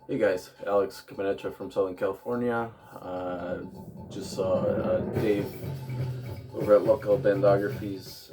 Hey guys, Alex Caminetta from Southern California. Just saw Dave over at Local Bandography's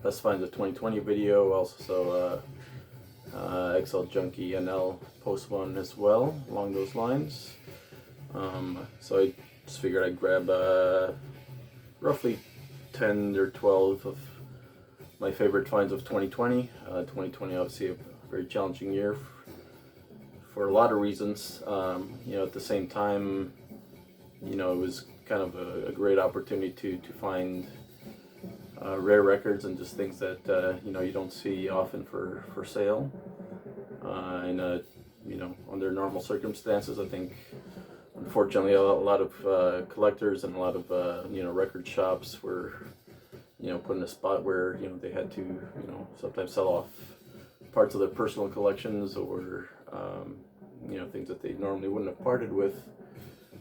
Best Finds of 2020 video. Also saw XL Junkie NL post one as well along those lines. So I just figured I'd grab roughly 10 or 12 of my favorite finds of 2020. 2020 obviously a very challenging year for a lot of reasons. At the same time, it was kind of a great opportunity to find rare records and just things that you don't see often for sale. Under normal circumstances, I think unfortunately a lot of collectors and a lot of record shops were put in a spot where they had to sometimes sell off parts of their personal collections or things that they normally wouldn't have parted with,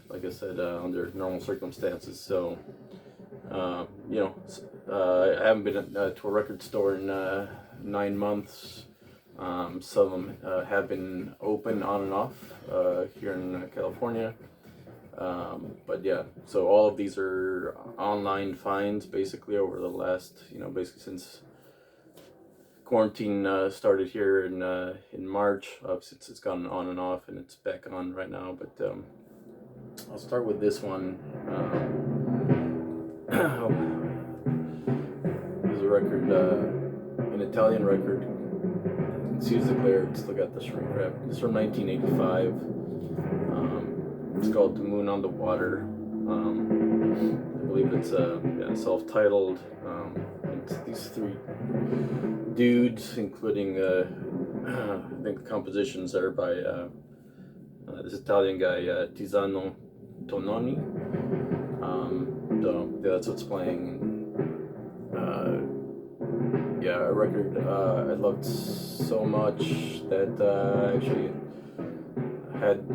like I said, under normal circumstances. So I haven't been to a record store in 9 months. Some of them have been open on and off here in California. But yeah, so all of these are online finds basically over the last, basically since quarantine started here in March. Since it's gone on and off and it's back on right now. But I'll start with this one. There's a record, an Italian record. Excuse the glare, it's still got the shrink wrap. It's from 1985. It's called The Moon on the Water. I believe it's self-titled. It's these three dudes, including I think the compositions are by this Italian guy Tiziano Tononi. So yeah, that's what's playing. A record I loved so much that I actually had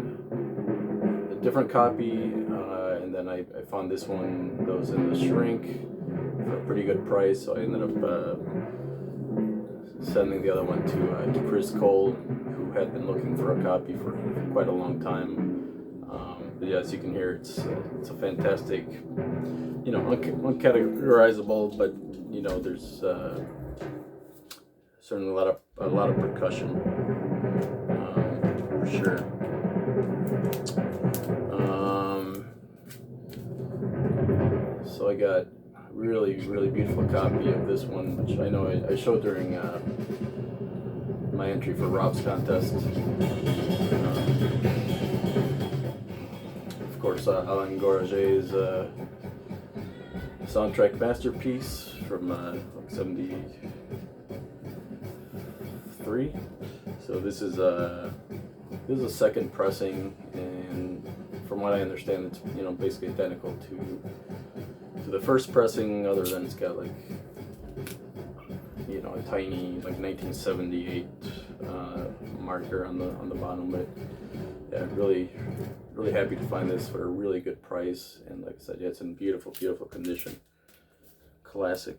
a different copy, and then I found this one that was in the shrink for a pretty good price, so I ended up sending the other one to Chris Cole, who had been looking for a copy for quite a long time. But yeah, as you can hear, it's a fantastic, uncategorizable, but there's certainly a lot of percussion, for sure. So I got a really beautiful copy of this one, which I know I showed during my entry for Rob's contest. Of course, Alain Goraguer's soundtrack masterpiece from 73. So this is a second pressing, and from what I understand, it's basically identical to the first pressing, other than it's got like a tiny 1978 marker on the bottom. But yeah, really happy to find this for a really good price, and like I said, yeah, it's in beautiful condition. Classic.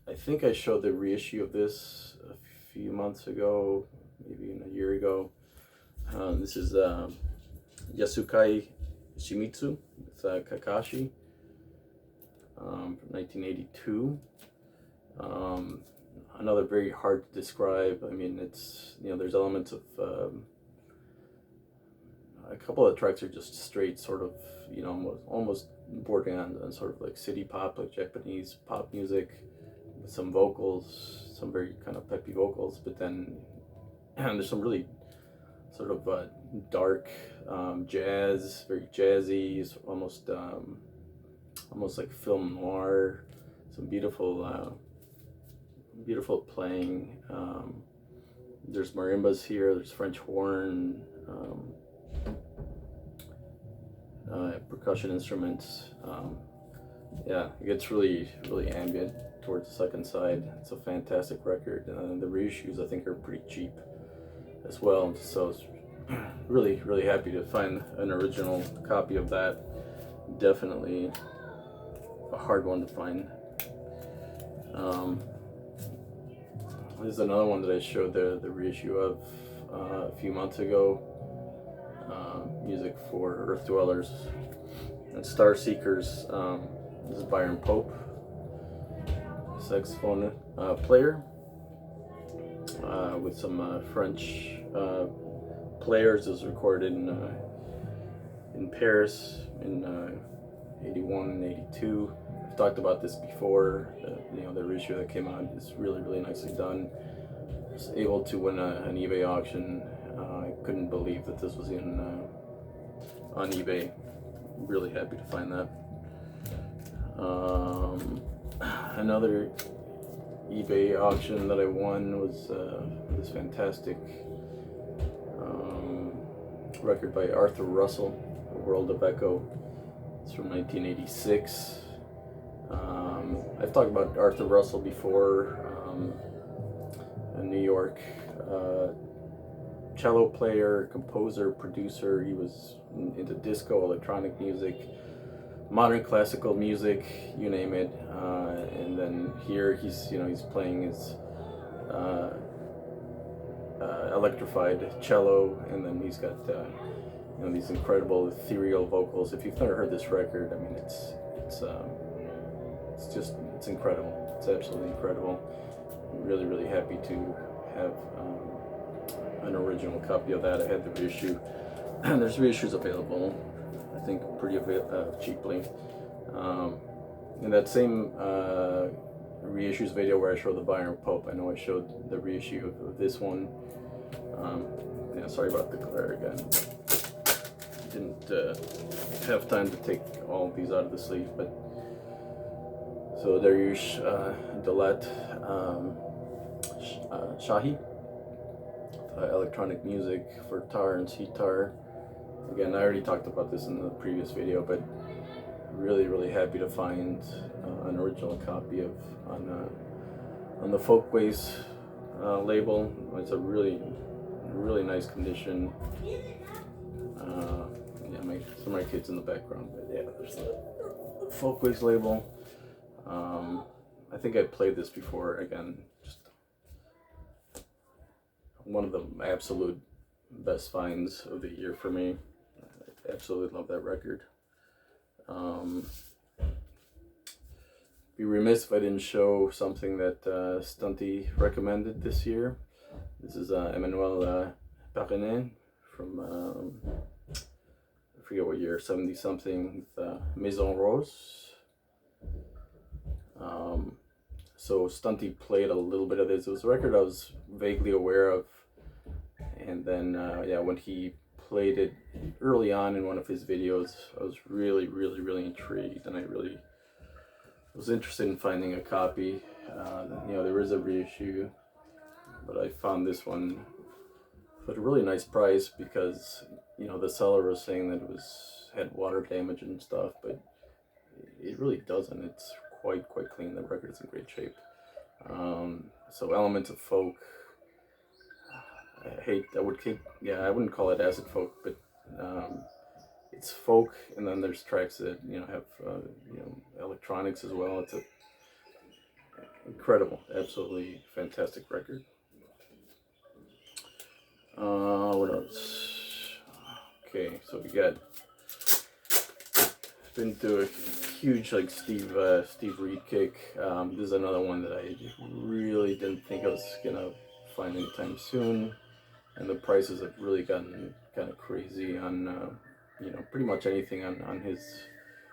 I think I showed the reissue of this a few months ago, maybe even a year ago. This is Yasukai Shimitsu with Kakashi from 1982. Another very hard to describe. I mean, it's there's elements of a couple of the tracks are just straight sort of almost bordering on sort of like city pop, like Japanese pop music, with some vocals, some very kind of peppy vocals. But then there's some really sort of dark jazz, very jazzy, almost like film noir. Some beautiful playing. There's marimbas here. There's French horn, percussion instruments. Yeah, it gets really ambient towards the second side. It's a fantastic record. The reissues I think are pretty cheap as well. So it's really happy to find an original copy of that. Definitely a hard one to find. This is another one that I showed the reissue of a few months ago. Music for Earthdwellers and Starseekers. This is Byron Pope, saxophone player, with some French players. It was recorded in Paris in 81 and 82. I've talked about this before. The reissue that came out is really nicely done. I was able to win an eBay auction. I couldn't believe that this was on eBay. Really happy to find that. Another eBay auction that I won was this fantastic record by Arthur Russell, The World of Echo. It's from 1986. I've talked about Arthur Russell before. A New York cello player, composer, producer. He was into disco, electronic music, modern classical music, you name it. And then here he's playing his electrified cello, and then he's got these incredible ethereal vocals. If you've never heard this record, I mean, it's incredible. It's absolutely incredible. I'm really happy to have an original copy of that. I had the reissue. There's reissues available, I think, pretty cheaply. In that same reissues video where I showed the Byron Pope, I know I showed the reissue of this one. Sorry about the glare again. Didn't have time to take all of these out of the sleeve, but so Dariush, Dolat-Shahi, electronic music for tar and Sehtar. Again, I already talked about this in the previous video, but really happy to find an original copy of on the Folkways label. It's a really nice condition. Some of my kids in the background, but yeah, there's the Folkways label. I think I played this before. Again, just one of the absolute best finds of the year for me. I absolutely love that record. Be remiss if I didn't show something that Stunty recommended this year. This is Emmanuelle Parrenin from I forget what year, 70 something, with Maison Rose. So Stunty played a little bit of this. It was a record I was vaguely aware of, and then when he played it early on in one of his videos, I was really intrigued, and I really was interested in finding a copy. There is a reissue, but I found this one at a really nice price because the seller was saying that it had water damage and stuff, but it really doesn't. It's quite clean. The record's in great shape. So elements of folk. I wouldn't call it acid folk, but it's folk, and then there's tracks that have electronics as well. It's a incredible, absolutely fantastic record. What else? Okay, so we got been through a huge Steve Reid kick. This is another one that I really didn't think I was gonna find anytime soon, and the prices have really gotten kind of crazy on pretty much anything on his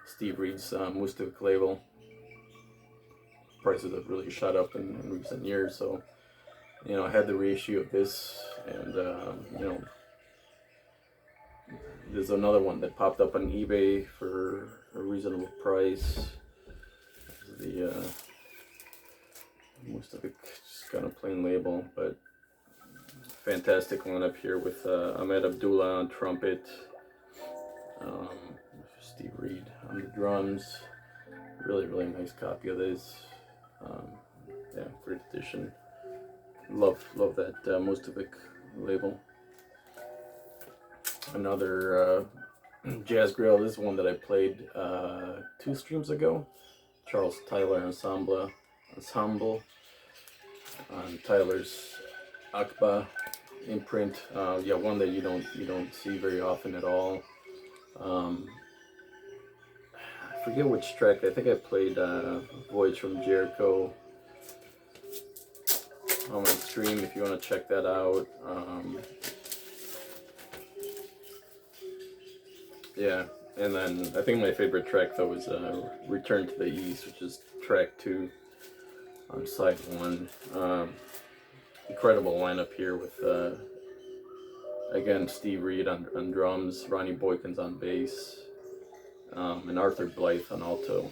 Steve Reid's Mustic label. Prices have really shot up in recent years, so I had the reissue of this, and there's another one that popped up on eBay for a reasonable price. The most of it just kind of plain label, but fantastic lineup here with Ahmed Abdullah on trumpet, Steve Reid on the drums. Really nice copy of this. Great edition. Love that Mostovic label. Another jazz grill. This is one that I played 2 streams ago. Charles Tyler Ensemble. on Tyler's Akba imprint. Yeah, one that you don't see very often at all. I forget which track. I think I played Voyage from Jericho on my stream if you want to check that out. Yeah, and then I think my favorite track though is Return to the East, which is track 2 on side 1. Incredible lineup here with again Steve Reid on drums, Ronnie Boykins on bass, and Arthur Blythe on alto.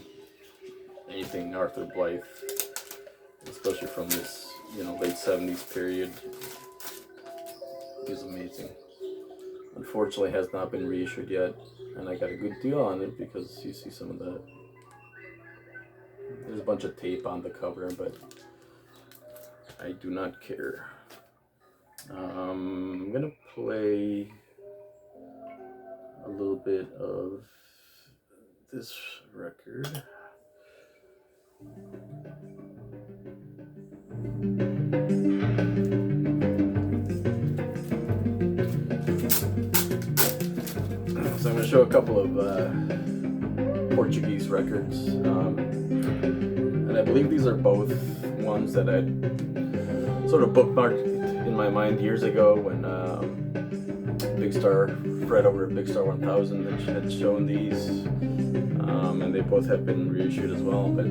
Anything Arthur Blythe, especially from this late 70s period, is amazing. Unfortunately has not been reissued yet, and I got a good deal on it because you see some of the, there's a bunch of tape on the cover, but I do not care. I'm gonna play a little bit of this record. So I'm going to show a couple of Portuguese records, and I believe these are both ones that I sort of bookmarked in my mind years ago when Big Star, Fred over at Big Star 1000 had shown these, and they both have been reissued as well. But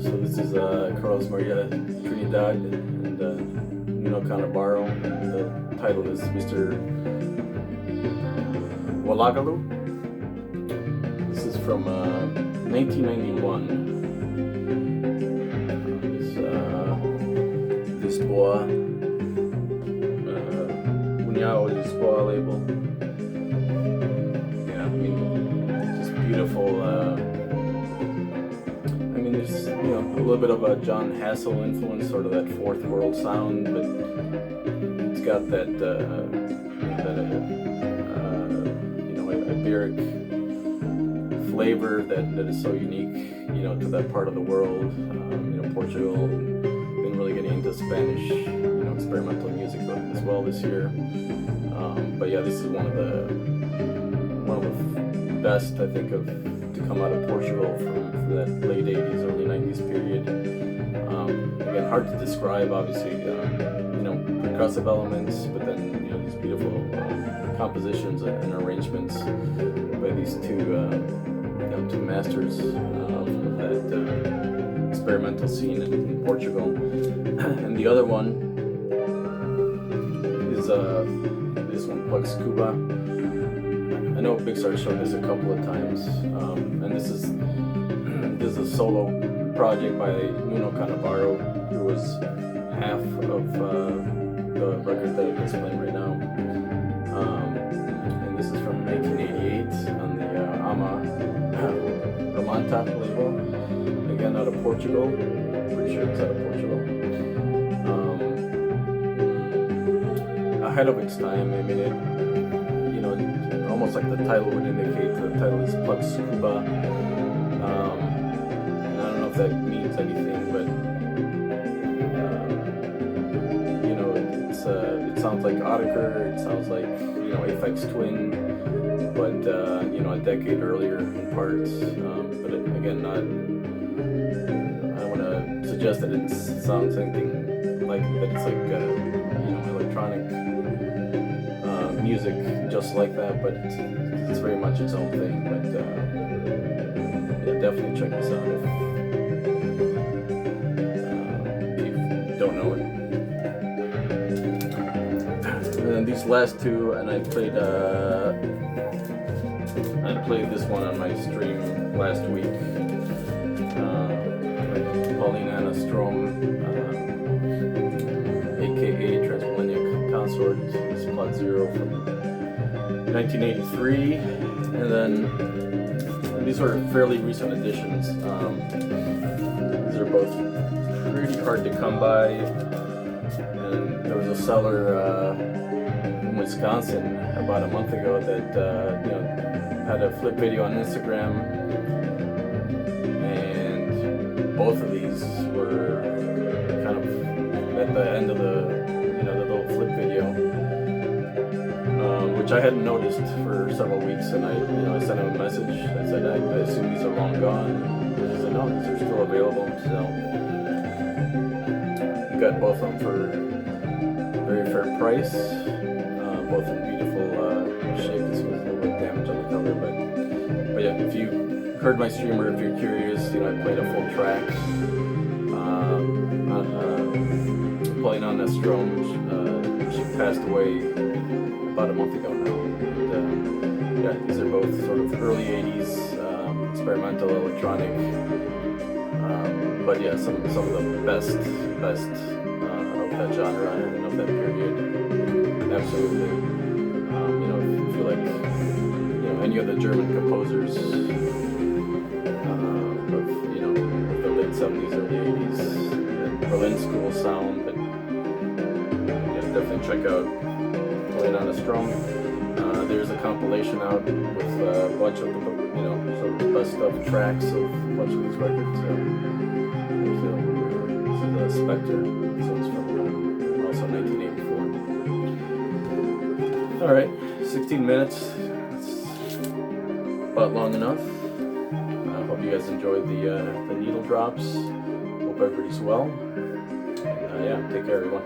so this is Carlos Maria Trindade and Nuno Canavaro, and the title is Mr. Wollogallu. This is from 1991. This Lisboa, União Lisboa label. Yeah, I mean, just beautiful. I mean, there's a little bit of a John Hassel influence, sort of that Fourth World sound, but it's got that Iberic flavor that is so unique, to that part of the world. Portugal been really getting into Spanish, experimental music as well this year. But yeah, this is one of the best, I think, to come out of Portugal from that late 80s, early 90s period. Again, hard to describe, obviously, percussive elements, but then these beautiful compositions and arrangements by these two masters of that experimental scene in Portugal. And the other one is this one, Plux Quba. I know Big Star showed this a couple of times, and this is a solo project by Nuno Canavaro, who was half of the record that I'm playing right now. And this is from 1988 on the Ama Romanta label, again out of Portugal. Pretty sure it's out of Portugal. Ahead of its time. I mean, almost like the title would indicate. The title is Plux Quba. And I don't know if that means anything, but it sounds like Otaker. It sounds like Aphex Twin, but a decade earlier in parts. But again, I don't want to suggest that it sounds anything like that. It's like electronic music, just like that. But it's very much its own thing. But yeah, definitely check this out if you don't know it. And then these last two, and I played this one on my stream last week. Pauline Anastrom, aka Trans-Millenia Consort, is Plot Zero from 1983, and then these are fairly recent additions. These are both pretty hard to come by, and there was a seller in Wisconsin about a month ago that had a flip video on Instagram, and both of these were kind of which I hadn't noticed for several weeks, and I sent him a message. I said, I assume these are long gone. And he said, no, these are still available. So got both of them for a very fair price. Both in beautiful shape. This was a little bit damaged on the cover, but yeah, if you heard my stream or if you're curious, I played a full track on Pauline Anastrom. She passed away about a month ago now. And, yeah, these are both sort of early 80s experimental electronic, but yeah, some of the best of that genre and of that period. Absolutely. If you like, any of the German composers of the late 70s, early 80s, and Berlin school sound, but definitely check out Pauline Anastrom. There's a compilation out with a bunch of some of the best of tracks of a bunch of these records. This is a Spectre, so it's from also 1984. All right, 16 minutes. That's about long enough. I hope you guys enjoyed the needle drops. Hope everybody's well. Yeah, take care, everyone.